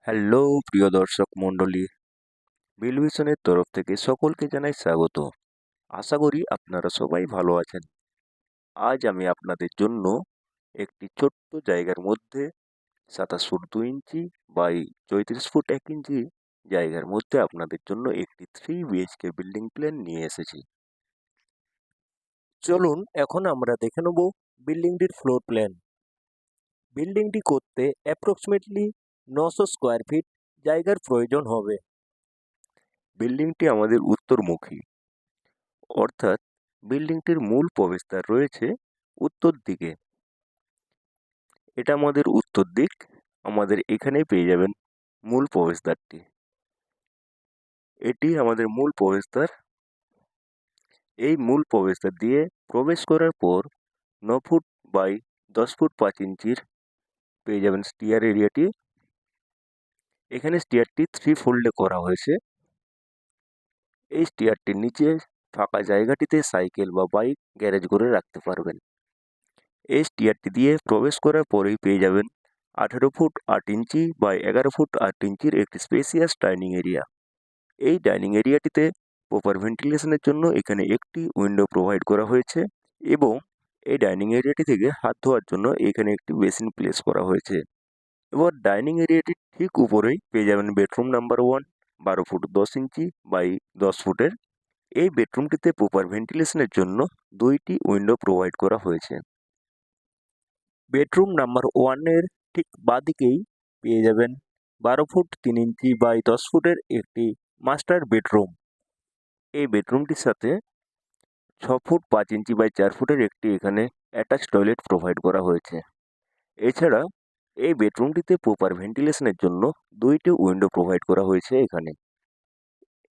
Hello প্রিয় দর্শক মণ্ডলী, বিলভিশনের তরফ থেকে সকলকে জানাই স্বাগত। আশা করি আপনারা সবাই ভালো আছেন। আজ আমি আপনাদের জন্য একটি ছোট্ট জায়গার মধ্যে 27 ফুট 2 ইঞ্চি বাই 34 ফুট 1 ইঞ্চি জায়গার মধ্যে আপনাদের জন্য একটি 3 বিএইচকে বিল্ডিং প্ল্যান নিয়ে এসেছি। চলুন এখন আমরা দেখে নেব বিল্ডিংটির ফ্লোর প্ল্যান। বিল্ডিংটি করতে অ্যাপ্রক্সিমেটলি 900 স্কোয়ার ফিট জায়গার প্রয়োজন হবে। বিল্ডিংটি আমাদের উত্তরমুখী, অর্থাৎ বিল্ডিংটির মূল প্রবেশদ্বার রয়েছে উত্তর দিকে। এটা আমাদের উত্তর দিক। আমাদের এখানেই পেয়ে যাবেন মূল প্রবেশদ্বারটি। এটি আমাদের মূল প্রবেশদ্বার। এই মূল প্রবেশদ্বার দিয়ে প্রবেশ করার পর 9 ফুট বাই 10 ফুট 5 ইঞ্চির পেয়ে যাবেন স্টিয়ার এরিয়াটি। এখানে স্টিয়ারটি 3 ফোল্ডে করা হয়েছে। এই স্টিয়ারটির নিচে ফাঁকা জায়গাটিতে সাইকেল বা বাইক গ্যারেজ করে রাখতে পারবেন। এই স্টিয়ারটি দিয়ে প্রবেশ করার পরেই পেয়ে যাবেন 18 ফুট 8 ইঞ্চি বাই 11 ফুট 8 ইঞ্চির একটি স্পেসিয়াস ডাইনিং এরিয়া। এই ডাইনিং এরিয়াটিতে প্রপার ভেন্টিলেশনের জন্য এখানে একটি উইন্ডো প্রোভাইড করা হয়েছে এবং এই ডাইনিং এরিয়াটি থেকে হাত ধোয়ার জন্য এখানে একটি বেসিন প্লেস করা হয়েছে। এবার ডাইনিং এরিয়াটির ঠিক উপরেই পেয়ে যাবেন bedroom number 1, 12 foot 10 inch by 10 ফুটের। এই বেডরুমটিতে প্রপার ভেন্টিলেশনের জন্য 2টি উইন্ডো প্রোভাইড করা হয়েছে। বেডরুম নাম্বার 1-এর ঠিক বাঁদিকেই পেয়ে যাবেন 12 ফুট 3 ইঞ্চি বাই 10 ফুটের একটি মাস্টার বেডরুম। এই বেডরুমটির সাথে 6 ফুট 5 ইঞ্চি বাই 4 ফুটের একটি এখানে অ্যাটাচ টয়লেট প্রোভাইড করা হয়েছে। এছাড়া এই বেডরুমটিতে প্রপার ভেন্টিলেশনের জন্য 2টি উইন্ডো প্রোভাইড করা হয়েছে এখানে।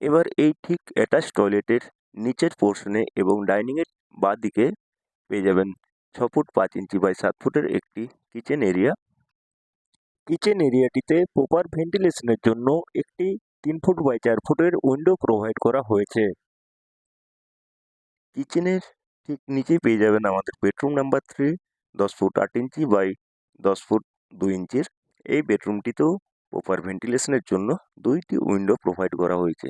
এবার এই ঠিক অ্যাটাচ টয়লেটের নিচের পোর্শনে এবং ডাইনিংয়ের বাঁদিকে পেয়ে যাবেন 6 ফুট 5 ইঞ্চি বাই 7 ফুটের একটি কিচেন এরিয়া। কিচেন এরিয়াটিতে প্রপার ভেন্টিলেশনের জন্য একটি 3 ফুট বাই 4 ফুটের উইন্ডো প্রোভাইড করা হয়েছে। কিচেনের ঠিক নিচেই পেয়ে যাবেন আমাদের bedroom number 3, 10 foot 8 inch by 10 foot 2 ইঞ্চির। এই বেডরুমটিতেও প্রপার ভেন্টিলেশনের জন্য 2টি উইন্ডো প্রোভাইড করা হয়েছে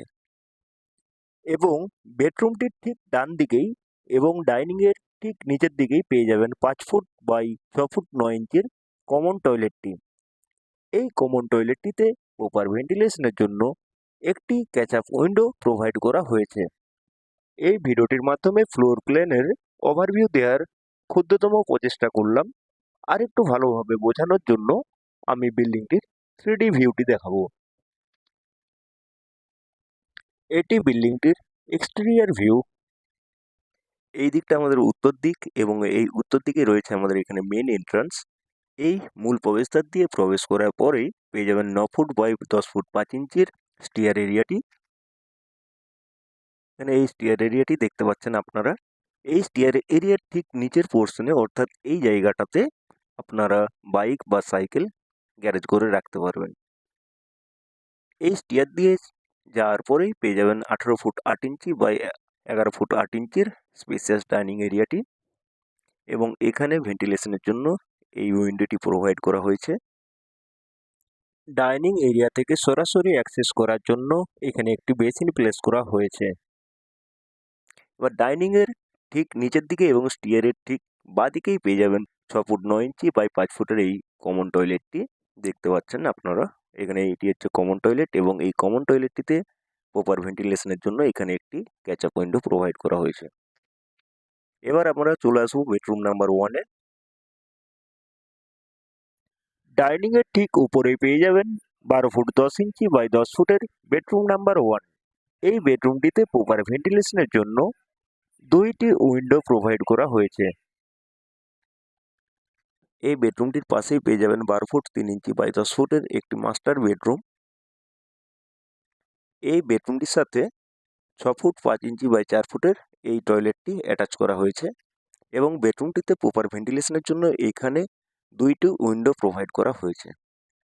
এবং বেডরুমটির ঠিক ডান দিকেই এবং ডাইনিংয়ের ঠিক নিচের দিকেই পেয়ে যাবেন 5 ফুট বাই 6 ফুট 9 ইঞ্চির কমন টয়লেটটি। এই কমন টয়লেটটিতে প্রপার ভেন্টিলেশনের জন্য একটি ক্যাচ আপ উইন্ডো প্রোভাইড করা হয়েছে। এই ভিডিওটির মাধ্যমে ফ্লোর প্ল্যানের ওভারভিউ দেওয়ার ক্ষুদ্রতম প্রচেষ্টা করলাম। আর একটু ভালোভাবে বোঝানোর জন্য আমি বিল্ডিংটির 3D ভিউটি দেখাবো। এটি বিল্ডিংটির এক্সটেরিয়র ভিউ। এই দিকটা আমাদের উত্তর দিক এবং এই উত্তর দিকে রয়েছে আমাদের এখানে মেন এন্ট্রান্স। এই মূল প্রবেশদ্বার দিয়ে প্রবেশ করার পরেই পেয়ে যাবেন 9 ফুট বাই 10 ফুট 5 ইঞ্চির স্টিয়ার এরিয়াটি। এখানে এই স্টিয়ার এরিয়াটি দেখতে পাচ্ছেন আপনারা। এই স্টিয়ার এরিয়ার ঠিক নিচের পোর্শনে অর্থাৎ এই জায়গাটাতে আপনারা বাইক বা সাইকেল গ্যারেজ করে রাখতে পারবেন। এই স্টিয়ার দিয়ে যাওয়ার পরেই পেয়ে যাবেন 18 ফুট 8 ইঞ্চি বাই 11 ফুট 8 ইঞ্চির স্পেসিয়াস ডাইনিং এরিয়াটি এবং এখানে ভেন্টিলেশনের জন্য এই উইন্ডোটি প্রোভাইড করা হয়েছে। ডাইনিং এরিয়া থেকে সরাসরি অ্যাক্সেস করার জন্য এখানে একটি বেসিন প্লেস করা হয়েছে। এবার ডাইনিংয়ের ঠিক নিচের দিকে এবং স্টিয়ারের ঠিক বাঁদিকেই পেয়ে যাবেন 6 ফুট 9 ইঞ্চি বাই 5 ফুটের এই কমন টয়লেটটি দেখতে পাচ্ছেন আপনারা। এখানে এটি হচ্ছে কমন টয়লেট এবং এই কমন টয়লেটটিতে প্রপার ভেন্টিলেশনের জন্য এখানে একটি ক্যাচ আপ উইন্ডো প্রোভাইড করা হয়েছে। এবার আমরা চলে আসবো বেডরুম নাম্বার 1-এ। ডাইনিংয়ের ঠিক উপরেই পেয়ে যাবেন 12 ফুট 10 ইঞ্চি বাই 10 ফুটের বেডরুম নাম্বার 1। এই বেডরুমটিতে প্রপার ভেন্টিলেশনের জন্য 2টি উইন্ডো প্রোভাইড করা হয়েছে। এই বেডরুমটির পাশেই পেয়ে যাবেন 12 ফুট 3 ইঞ্চি বাই 10 ফুটের একটি মাস্টার বেডরুম। এই বেডরুমটির সাথে 6 ফুট 5 ইঞ্চি বাই 4 ফুটের এই টয়লেটটি অ্যাটাচ করা হয়েছে এবং বেডরুমটিতে প্রপার ভেন্টিলেশনের জন্য এখানে 2টি উইন্ডো প্রোভাইড করা হয়েছে।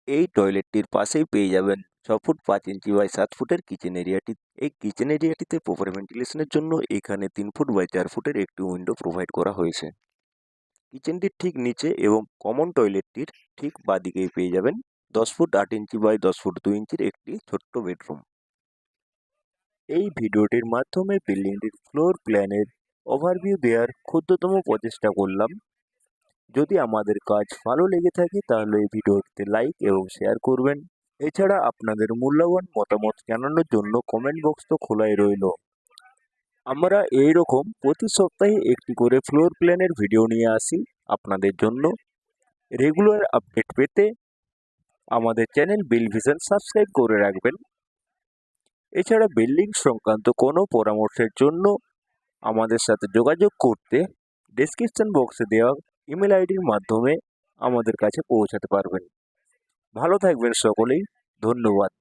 এই টয়লেটটির পাশেই পেয়ে যাবেন 6 ফুট 5 ইঞ্চি বাই 7 ফুটের কিচেন এরিয়াটি। এই কিচেন এরিয়াটিতে প্রপার ভেন্টিলেশনের জন্য এখানে 3 ফুট বাই 4 ফুটের একটি উইন্ডো প্রোভাইড করা হয়েছে। কিচেনটির ঠিক নিচে এবং কমন টয়লেটটির ঠিক বাঁদিকেই পেয়ে যাবেন 10 ফুট 8 ইঞ্চি বাই 10 ফুট 2 ইঞ্চির একটি ছোট্ট বেডরুম। এই ভিডিওটির মাধ্যমে বিল্ডিংটির ফ্লোর প্ল্যানের ওভারভিউ দেওয়ার ক্ষুদ্রতম প্রচেষ্টা করলাম। যদি আমাদের কাজ ভালো লেগে থাকে তাহলে এই ভিডিওটিতে লাইক এবং শেয়ার করবেন। এছাড়া আপনাদের মূল্যবান মতামত জানানোর জন্য কমেন্ট বক্স তো খোলাই রইল। আমরা এইরকম প্রতি সপ্তাহে একটি করে ফ্লোর প্ল্যানের ভিডিও নিয়ে আসি আপনাদের জন্য। রেগুলার আপডেট পেতে আমাদের চ্যানেল বিল ভিশন সাবস্ক্রাইব করে রাখবেন। এছাড়া বিল্ডিং সংক্রান্ত কোনো পরামর্শের জন্য আমাদের সাথে যোগাযোগ করতে ডেসক্রিপশন বক্সে দেওয়া ইমেল আইডির মাধ্যমে আমাদের কাছে পৌঁছাতে পারবেন। ভালো থাকবেন সকলেই, ধন্যবাদ।